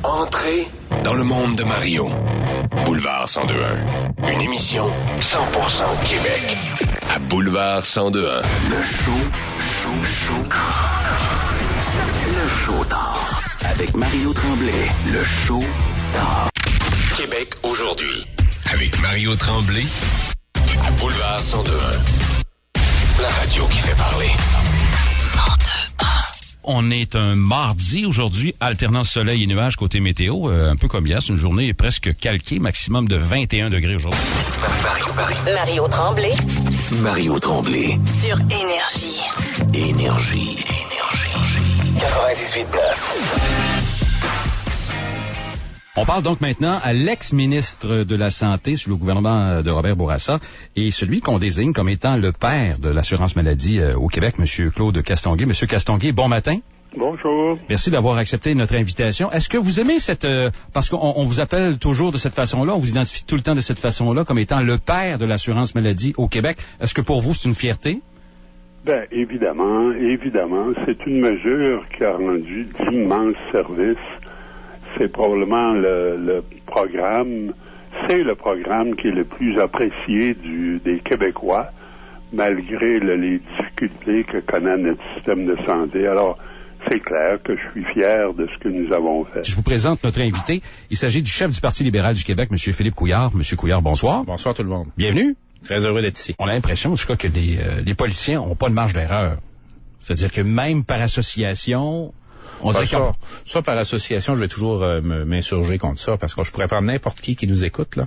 Entrez dans le monde de Mario. Boulevard 1021. Une émission 100% Québec. À Boulevard 1021. Le show. Le show d'or. Avec Mario Tremblay. Le show d'or. Québec aujourd'hui. Avec Mario Tremblay. À Boulevard 1021. La radio qui fait parler. 1021. On est un mardi aujourd'hui, alternance soleil et nuages côté météo, un peu comme hier, c'est une journée presque calquée, maximum de 21 degrés aujourd'hui. Mario Tremblay. Mario Tremblay. Sur Énergie. Énergie. 98.9. On parle donc maintenant à l'ex-ministre de la Santé sous le gouvernement de Robert Bourassa et celui qu'on désigne comme étant le père de l'assurance maladie au Québec, M. Claude Castonguay. M. Castonguay, bon matin. Bonjour. Merci d'avoir accepté notre invitation. Est-ce que vous aimez cette... parce qu'on vous appelle toujours de cette façon-là, on vous identifie tout le temps de cette façon-là comme étant le père de l'assurance maladie au Québec. Est-ce que pour vous, c'est une fierté? Ben, évidemment. C'est une mesure qui a rendu d'immenses services. C'est probablement le programme qui est le plus apprécié des Québécois, malgré les difficultés que connaît notre système de santé. Alors, c'est clair que je suis fier de ce que nous avons fait. Je vous présente notre invité. Il s'agit du chef du Parti libéral du Québec, M. Philippe Couillard. M. Couillard, bonsoir. Bonsoir tout le monde. Bienvenue. Très heureux d'être ici. On a l'impression, en tout cas, que les policiers n'ont pas de marge d'erreur. C'est-à-dire que même par association... Ça, par association, je vais toujours m'insurger contre ça, parce que je pourrais prendre n'importe qui nous écoute, là,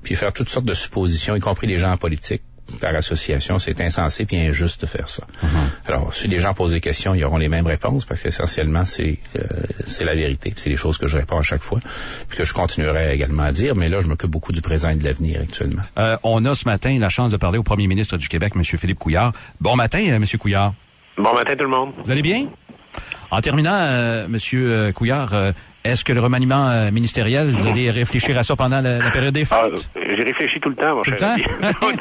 puis faire toutes sortes de suppositions, y compris les gens en politique. Par association, c'est insensé puis injuste de faire ça. Mm-hmm. Alors, si les gens posent des questions, ils auront les mêmes réponses, parce qu'essentiellement, c'est la vérité. Puis c'est les choses que je réponds à chaque fois, puis que je continuerai également à dire, mais là, je m'occupe beaucoup du présent et de l'avenir actuellement. On a ce matin la chance de parler au premier ministre du Québec, M. Philippe Couillard. Bon matin, M. Couillard. Bon matin tout le monde. Vous allez bien? En terminant, Monsieur Couillard, est-ce que le remaniement ministériel, vous allez réfléchir à ça pendant la période des fêtes? J'ai réfléchi tout le temps, mon cher. Tout le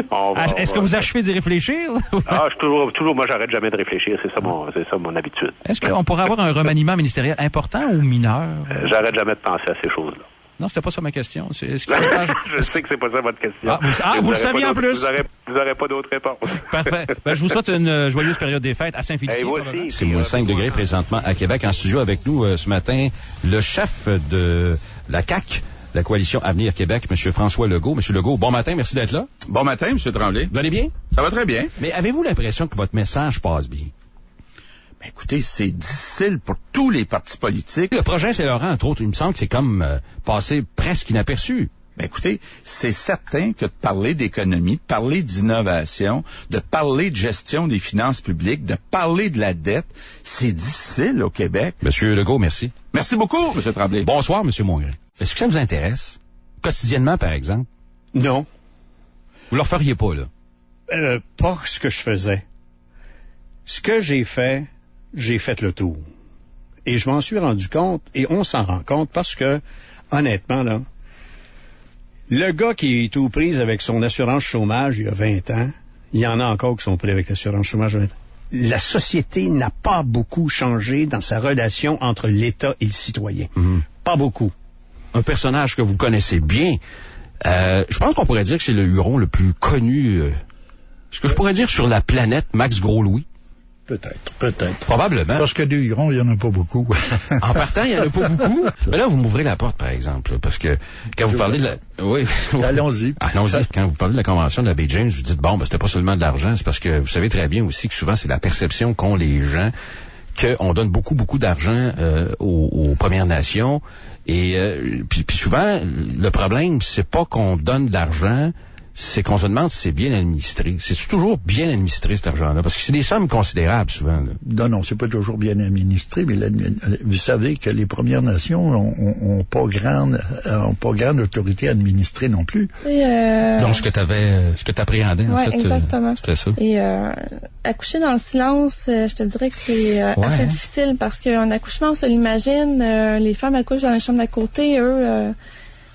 temps? Est-ce que vous achevez d'y réfléchir? Je suis toujours, moi, j'arrête jamais de réfléchir. C'est ça mon habitude. Est-ce qu'on pourrait avoir un remaniement ministériel important ou mineur? J'arrête jamais de penser à ces choses-là. Non, c'était pas ça ma question. Je sais que c'est pas ça votre question. Vous le saviez en plus. Vous n'aurez pas d'autres réponses. Parfait. Je vous souhaite une joyeuse période des fêtes à Saint-Félicien. C'est moins 5 degrés présentement à Québec. En studio avec nous ce matin, le chef de la CAQ, la Coalition Avenir Québec, M. François Legault. M. Legault, bon matin, merci d'être là. Bon matin, M. Tremblay. Vous allez bien? Ça va très bien. Mais avez-vous l'impression que votre message passe bien? Écoutez, c'est difficile pour tous les partis politiques. Le projet Saint-Laurent, entre autres, il me semble que c'est comme passé presque inaperçu. Écoutez, c'est certain que de parler d'économie, de parler d'innovation, de parler de gestion des finances publiques, de parler de la dette, c'est difficile au Québec. Monsieur Legault, merci. Merci beaucoup, M. Tremblay. Bonsoir, M. Mongrain. Est-ce que ça vous intéresse? Quotidiennement, par exemple? Non. Vous le referiez pas, là? Pas ce que je faisais. Ce que j'ai fait le tour. Et je m'en suis rendu compte, et on s'en rend compte, parce que, honnêtement, là, le gars qui est aux prises avec son assurance chômage il y a 20 ans, il y en a encore qui sont pris avec l'assurance chômage il y a 20 ans. La société n'a pas beaucoup changé dans sa relation entre l'État et le citoyen. Mm-hmm. Pas beaucoup. Un personnage que vous connaissez bien, je pense qu'on pourrait dire que c'est le Huron le plus connu, ce que je pourrais dire sur la planète, Max Gros-Louis. Peut-être. Probablement. Parce que des Hurons, il n'y en a pas beaucoup. En partant, il n'y en a pas beaucoup. Mais là, vous m'ouvrez la porte, par exemple, parce que quand vous parlez de la... Oui. Allons-y. Quand vous parlez de la Convention de la baie James, vous dites, c'était pas seulement de l'argent, c'est parce que vous savez très bien aussi que souvent, c'est la perception qu'ont les gens qu'on donne beaucoup d'argent aux Premières Nations. Et puis souvent, le problème, c'est pas qu'on donne de l'argent, c'est qu'on se demande si c'est bien administré. C'est toujours bien administré, cet argent-là? Parce que c'est des sommes considérables, souvent. Là. Non, c'est pas toujours bien administré, mais vous savez que les Premières Nations ont pas grande autorité administrée non plus. Donc, ce que t'appréhendais, en fait. Exactement. C'était ça. Et accoucher dans le silence, je te dirais que c'est assez difficile, parce qu'un accouchement, on se l'imagine, les femmes accouchent dans la chambre d'à côté, eux...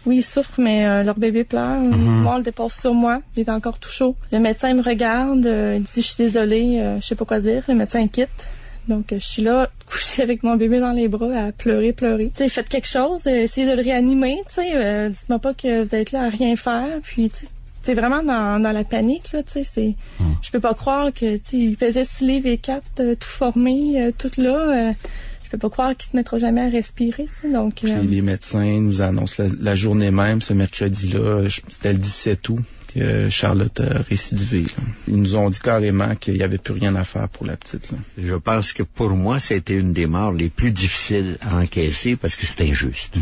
Oui, ils souffrent, mais leur bébé pleure. Moi, on le dépose sur moi. Il est encore tout chaud. Le médecin me regarde. Il dit, je suis désolée, je sais pas quoi dire. Le médecin quitte. Donc, je suis là, couchée avec mon bébé dans les bras, à pleurer. Tu sais, faites quelque chose, essayez de le réanimer, tu sais. Dites-moi pas que vous êtes là à rien faire. Puis, tu sais, c'est vraiment dans la panique, là, tu sais. Je peux pas croire que, tu sais, il pesait 6 livres et 4, tout formé, tout là. Je peux pas croire qu'il se mettra jamais à respirer, ça. Donc, Puis les médecins nous annoncent la journée même, ce mercredi-là, c'était le 17 août, que Charlotte a récidivé. Là. Ils nous ont dit carrément qu'il n'y avait plus rien à faire pour la petite. Là. Je pense que pour moi, c'était une des morts les plus difficiles à encaisser parce que c'est injuste.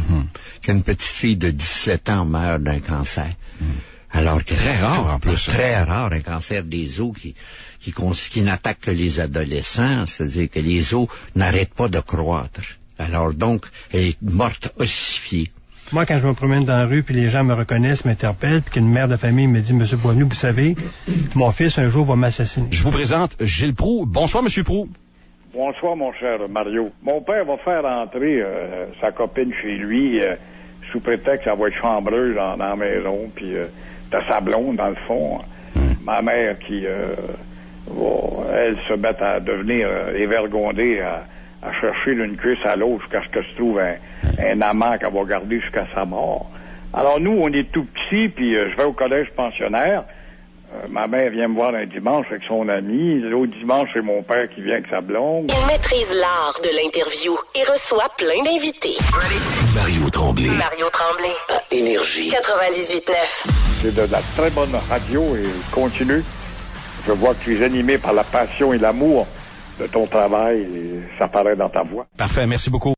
Qu'une petite fille de 17 ans meurt d'un cancer. Alors que très rare en plus. Très rare, un cancer des os qui n'attaque que les adolescents, c'est-à-dire que les os n'arrêtent pas de croître. Alors donc, elle est morte ossifiée. Moi, quand je me promène dans la rue, puis les gens me reconnaissent, m'interpellent, puis qu'une mère de famille me dit, Monsieur Boisvenu, vous savez, mon fils un jour va m'assassiner. Je vous présente Gilles Proulx. Bonsoir, Monsieur Proulx. Bonsoir, mon cher Mario. Mon père va faire entrer sa copine chez lui sous prétexte qu'elle va être chambreuse dans la maison, puis t'as sa blonde, dans le fond. Ma mère qui elle se met à devenir évergondée, à chercher d'une cuisse à l'autre jusqu'à ce que se trouve un amant qu'elle va garder jusqu'à sa mort. Alors nous, on est tout petits, puis je vais au collège pensionnaire. Ma mère vient me voir un dimanche avec son ami. L'autre dimanche, c'est mon père qui vient avec sa blonde. Il maîtrise l'art de l'interview et reçoit plein d'invités. Mario Tremblay. À Énergie 98.9. C'est de la très bonne radio et continue. Je vois que tu es animé par la passion et l'amour de ton travail et ça paraît dans ta voix. Parfait, merci beaucoup.